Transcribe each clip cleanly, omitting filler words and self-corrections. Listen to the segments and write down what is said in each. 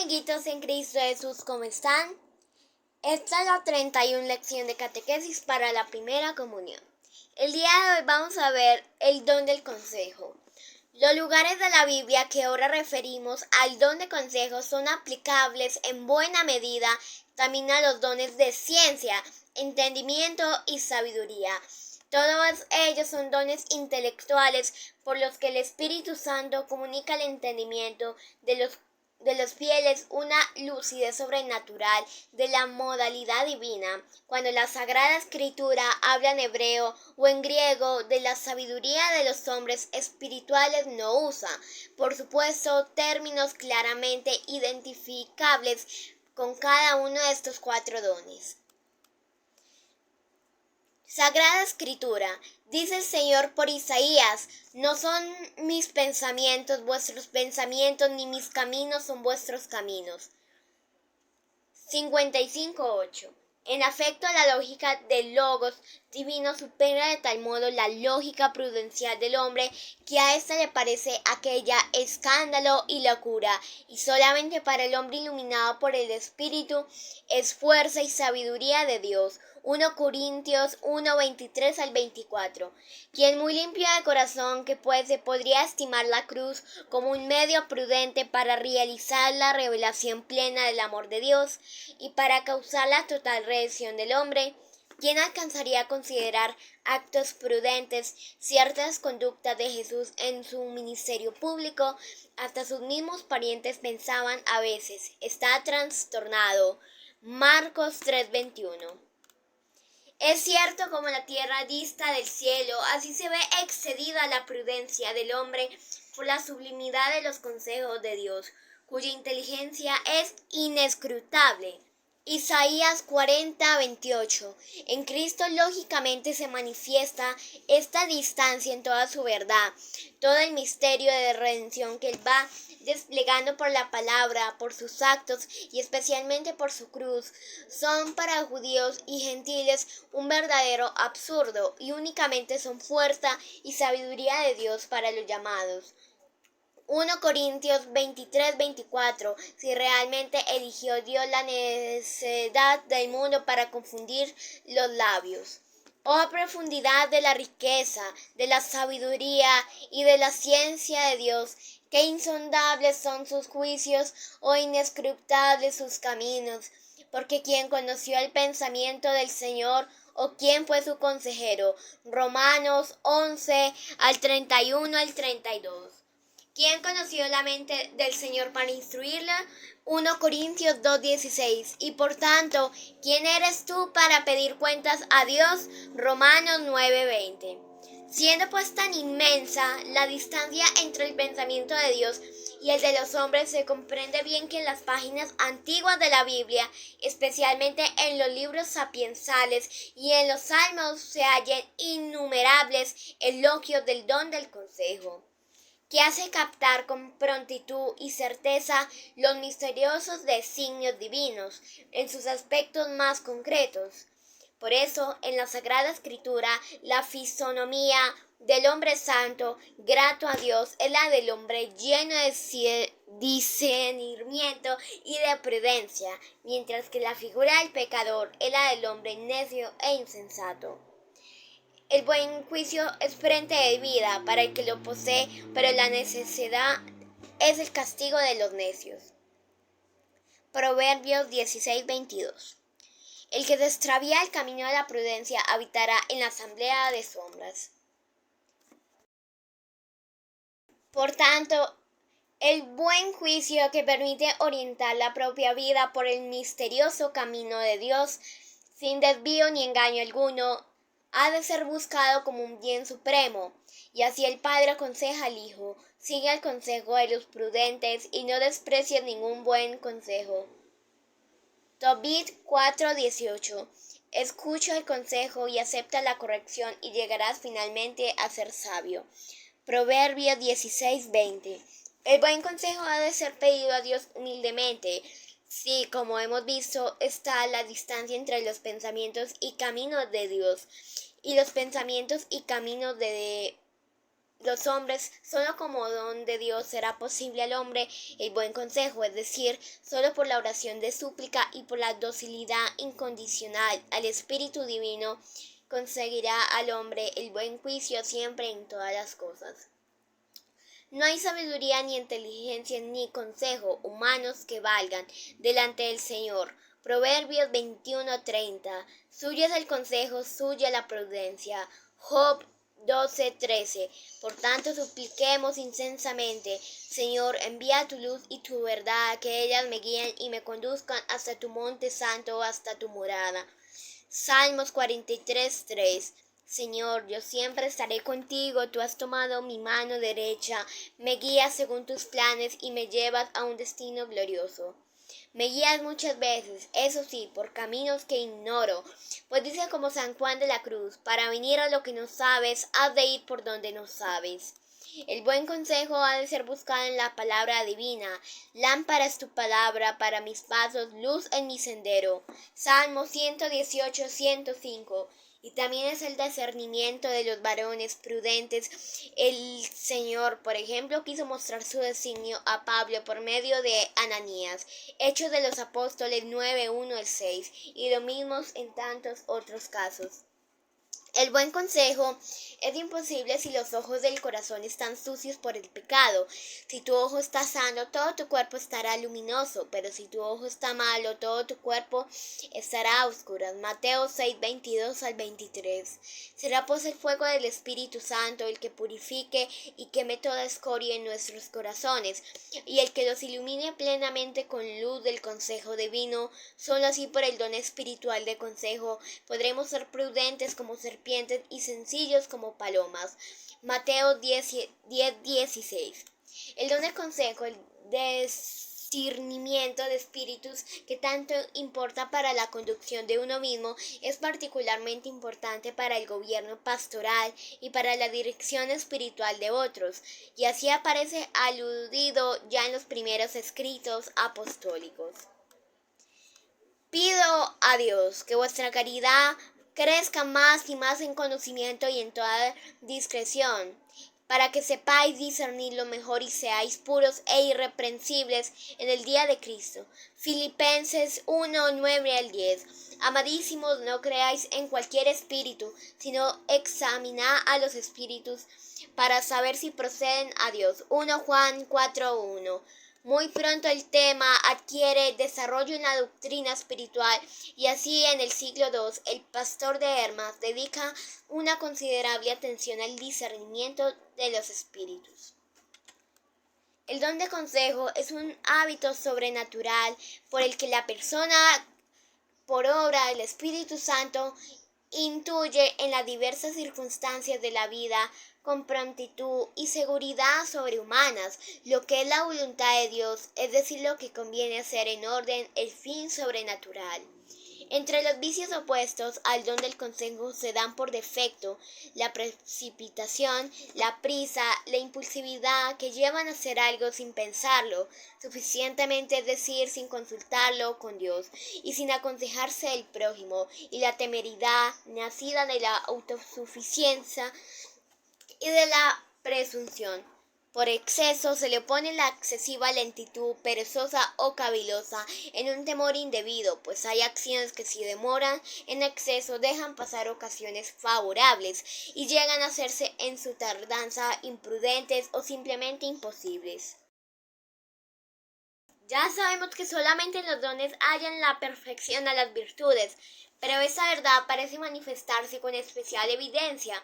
amiguitos en Cristo Jesús, ¿cómo están? Esta es la 31 lección de catequesis para la primera comunión. El día de hoy vamos a ver el don del consejo. Los lugares de la Biblia que ahora referimos al don de consejo son aplicables en buena medida también a los dones de ciencia, entendimiento y sabiduría. Todos ellos son dones intelectuales por los que el Espíritu Santo comunica el entendimiento de los fieles una lucidez sobrenatural de la modalidad divina. Cuando la Sagrada Escritura habla en hebreo o en griego de la sabiduría de los hombres espirituales, no usa, por supuesto, términos claramente identificables con cada uno de estos cuatro dones. Sagrada Escritura, dice el Señor por Isaías: no son mis pensamientos vuestros pensamientos, ni mis caminos son vuestros caminos. 55:8. En afecto, la lógica del logos divino supera de tal modo la lógica prudencial del hombre que a ésta le parece aquella escándalo y locura, y solamente para el hombre iluminado por el Espíritu es fuerza y sabiduría de Dios. 1 Corintios 1:23 al 24. Quien muy limpio de corazón que podría estimar la cruz como un medio prudente para realizar la revelación plena del amor de Dios y para causar la total redención del hombre. ¿Quién alcanzaría a considerar actos prudentes ciertas conductas de Jesús en su ministerio público? Hasta sus mismos parientes pensaban a veces: está trastornado. Marcos 3:21. Es cierto, como la tierra dista del cielo, así se ve excedida la prudencia del hombre por la sublimidad de los consejos de Dios, cuya inteligencia es inescrutable. Isaías 40:28. En Cristo lógicamente se manifiesta esta distancia en toda su verdad, todo el misterio de redención que Él va desplegando por la palabra, por sus actos y especialmente por su cruz, son para judíos y gentiles un verdadero absurdo y únicamente son fuerza y sabiduría de Dios para los llamados. 1 Corintios 23:24. Si realmente eligió Dios la necedad del mundo para confundir los labios. Oh profundidad de la riqueza, de la sabiduría y de la ciencia de Dios, qué insondables son sus juicios, oh inescrutables sus caminos. Porque ¿quién conoció el pensamiento del Señor, o quién fue su consejero? Romanos 11 al 31 al 32. ¿Quién conoció la mente del Señor para instruirla? 1 Corintios 2:16. Y por tanto, ¿quién eres tú para pedir cuentas a Dios? Romanos 9:20. Siendo pues tan inmensa la distancia entre el pensamiento de Dios y el de los hombres, se comprende bien que en las páginas antiguas de la Biblia, especialmente en los libros sapiensales y en los salmos, se hallen innumerables elogios del don del consejo, que hace captar con prontitud y certeza los misteriosos designios divinos en sus aspectos más concretos. Por eso, en la Sagrada Escritura, la fisonomía del hombre santo, grato a Dios, es la del hombre lleno de discernimiento y de prudencia, mientras que la figura del pecador es la del hombre necio e insensato. El buen juicio es frente de vida para el que lo posee, pero la necesidad es el castigo de los necios. Proverbios 16:22. El que se extravía el camino de la prudencia habitará en la asamblea de sombras. Por tanto, el buen juicio que permite orientar la propia vida por el misterioso camino de Dios, sin desvío ni engaño alguno, ha de ser buscado como un bien supremo. Y así el Padre aconseja al Hijo: sigue el consejo de los prudentes y no desprecies ningún buen consejo. Tobit 4:18. Escucha el consejo y acepta la corrección y llegarás finalmente a ser sabio. Proverbios 16:20. El buen consejo ha de ser pedido a Dios humildemente. Sí, como hemos visto, está la distancia entre los pensamientos y caminos de Dios y los pensamientos y caminos de los hombres, solo como don de Dios será posible al hombre el buen consejo, es decir, solo por la oración de súplica y por la docilidad incondicional al Espíritu Divino conseguirá al hombre el buen juicio siempre en todas las cosas. No hay sabiduría ni inteligencia ni consejo humanos que valgan delante del Señor. Proverbios 21:30. Suyo es el consejo, suya la prudencia. Job 12:13. Por tanto, supliquemos incessantemente, Señor, envía tu luz y tu verdad, que ellas me guíen y me conduzcan hasta tu monte santo, hasta tu morada. Salmos 43:3. Señor, yo siempre estaré contigo, tú has tomado mi mano derecha, me guías según tus planes y me llevas a un destino glorioso. Me guías muchas veces, eso sí, por caminos que ignoro, pues dice como San Juan de la Cruz, para venir a lo que no sabes, has de ir por donde no sabes. El buen consejo ha de ser buscado en la palabra divina. Lámpara es tu palabra para mis pasos, luz en mi sendero. Salmo 118:105. Y también es el discernimiento de los varones prudentes. El Señor, por ejemplo, quiso mostrar su designio a Pablo por medio de Ananías. Hechos de los Apóstoles 9:1-6. Y lo mismo en tantos otros casos. El buen consejo es imposible si los ojos del corazón están sucios por el pecado. Si tu ojo está sano, todo tu cuerpo estará luminoso, pero si tu ojo está malo, todo tu cuerpo estará a oscuras. Mateo 6:22-23. Será pues el fuego del Espíritu Santo el que purifique y queme toda escoria en nuestros corazones, y el que los ilumine plenamente con luz del consejo divino. Solo así, por el don espiritual de consejo, podremos ser prudentes como serpientes y sencillos como palomas. Mateo 10:16. El don del consejo, el discernimiento de espíritus que tanto importa para la conducción de uno mismo, es particularmente importante para el gobierno pastoral y para la dirección espiritual de otros, y así aparece aludido ya en los primeros escritos apostólicos. Pido a Dios que vuestra caridad crezca más y más en conocimiento y en toda discreción, para que sepáis discernir lo mejor y seáis puros e irreprensibles en el día de Cristo. Filipenses 1:9-10. Amadísimos, no creáis en cualquier espíritu, sino examinad a los espíritus para saber si proceden a Dios. 1 Juan 4:1. Muy pronto el tema adquiere desarrollo en la doctrina espiritual, y así en el siglo II el pastor de Hermas dedica una considerable atención al discernimiento de los espíritus. El don de consejo es un hábito sobrenatural por el que la persona, por obra del Espíritu Santo, intuye en las diversas circunstancias de la vida con prontitud y seguridad sobrehumanas lo que es la voluntad de Dios, es decir, lo que conviene hacer en orden el fin sobrenatural. Entre los vicios opuestos al don del consejo se dan por defecto la precipitación, la prisa, la impulsividad que llevan a hacer algo sin pensarlo suficientemente, es decir, sin consultarlo con Dios y sin aconsejarse del prójimo, y la temeridad nacida de la autosuficiencia y de la presunción. Por exceso se le opone la excesiva lentitud perezosa o cavilosa en un temor indebido, pues hay acciones que si demoran en exceso dejan pasar ocasiones favorables y llegan a hacerse en su tardanza imprudentes o simplemente imposibles. Ya sabemos que solamente en los dones hallan la perfección a las virtudes, pero esa verdad parece manifestarse con especial evidencia,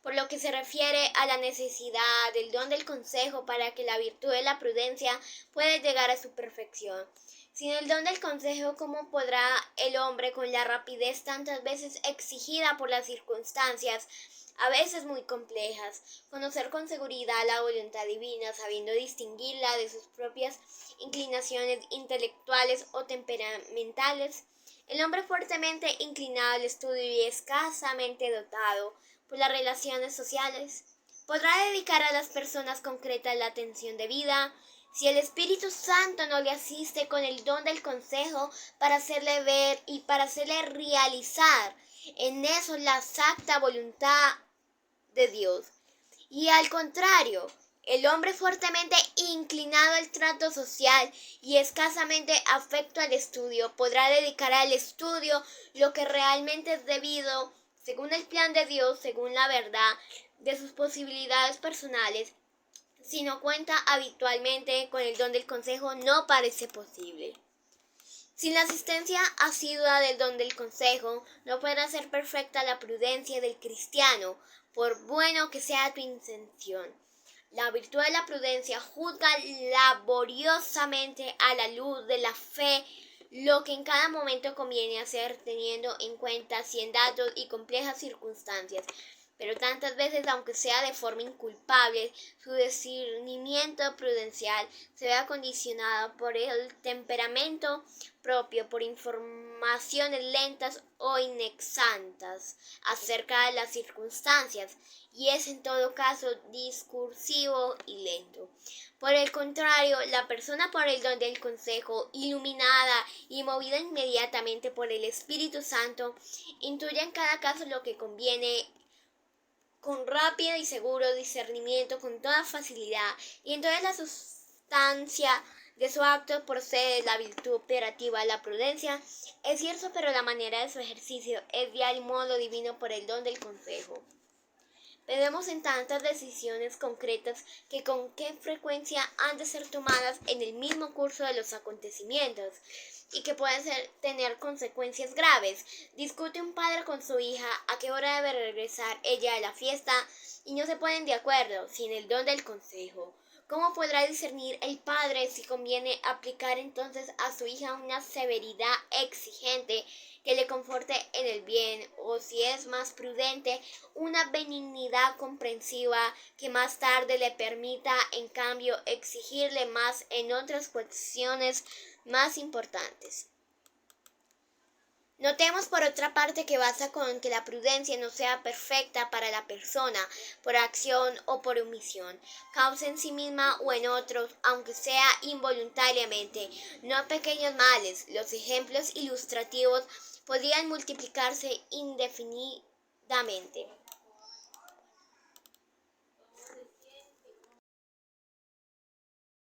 por lo que se refiere a la necesidad del don del consejo para que la virtud de la prudencia pueda llegar a su perfección. Sin el don del consejo, ¿cómo podrá el hombre, con la rapidez tantas veces exigida por las circunstancias, a veces muy complejas, conocer con seguridad la voluntad divina, sabiendo distinguirla de sus propias inclinaciones intelectuales o temperamentales? El hombre fuertemente inclinado al estudio y escasamente dotado por las relaciones sociales podrá dedicar a las personas concretas la atención debida si el Espíritu Santo no le asiste con el don del consejo para hacerle ver y para hacerle realizar en eso la exacta voluntad de Dios. Y al contrario, el hombre fuertemente inclinado al trato social y escasamente afecto al estudio podrá dedicar al estudio lo que realmente es debido, según el plan de Dios, según la verdad de sus posibilidades personales. Si no cuenta habitualmente con el don del consejo, no parece posible. Sin la asistencia asidua del don del consejo, no podrá ser perfecta la prudencia del cristiano, por bueno que sea tu intención. La virtud de la prudencia juzga laboriosamente a la luz de la fe lo que en cada momento conviene hacer, teniendo en cuenta 100 datos y complejas circunstancias. Pero tantas veces, aunque sea de forma inculpable, su discernimiento prudencial se vea condicionado por el temperamento propio, por informaciones lentas o inexactas acerca de las circunstancias, y es en todo caso discursivo y lento. Por el contrario, la persona por el don del consejo, iluminada y movida inmediatamente por el Espíritu Santo, intuye en cada caso lo que conviene con rápido y seguro discernimiento, con toda facilidad, y entonces la sustancia de su acto procede de la virtud operativa, la prudencia. Es cierto, pero la manera de su ejercicio es de al modo divino por el don del consejo. Vemos en tantas decisiones concretas que con qué frecuencia han de ser tomadas en el mismo curso de los acontecimientos y que pueden tener consecuencias graves. Discute un padre con su hija a qué hora debe regresar ella a la fiesta y no se ponen de acuerdo sin el don del consejo. ¿Cómo podrá discernir el padre si conviene aplicar entonces a su hija una severidad exigente que le conforte en el bien, o si es más prudente una benignidad comprensiva que más tarde le permita en cambio exigirle más en otras cuestiones más importantes? Notemos por otra parte que basta con que la prudencia no sea perfecta para la persona, por acción o por omisión, causa en sí misma o en otros, aunque sea involuntariamente, no pequeños males. Los ejemplos ilustrativos podrían multiplicarse indefinidamente.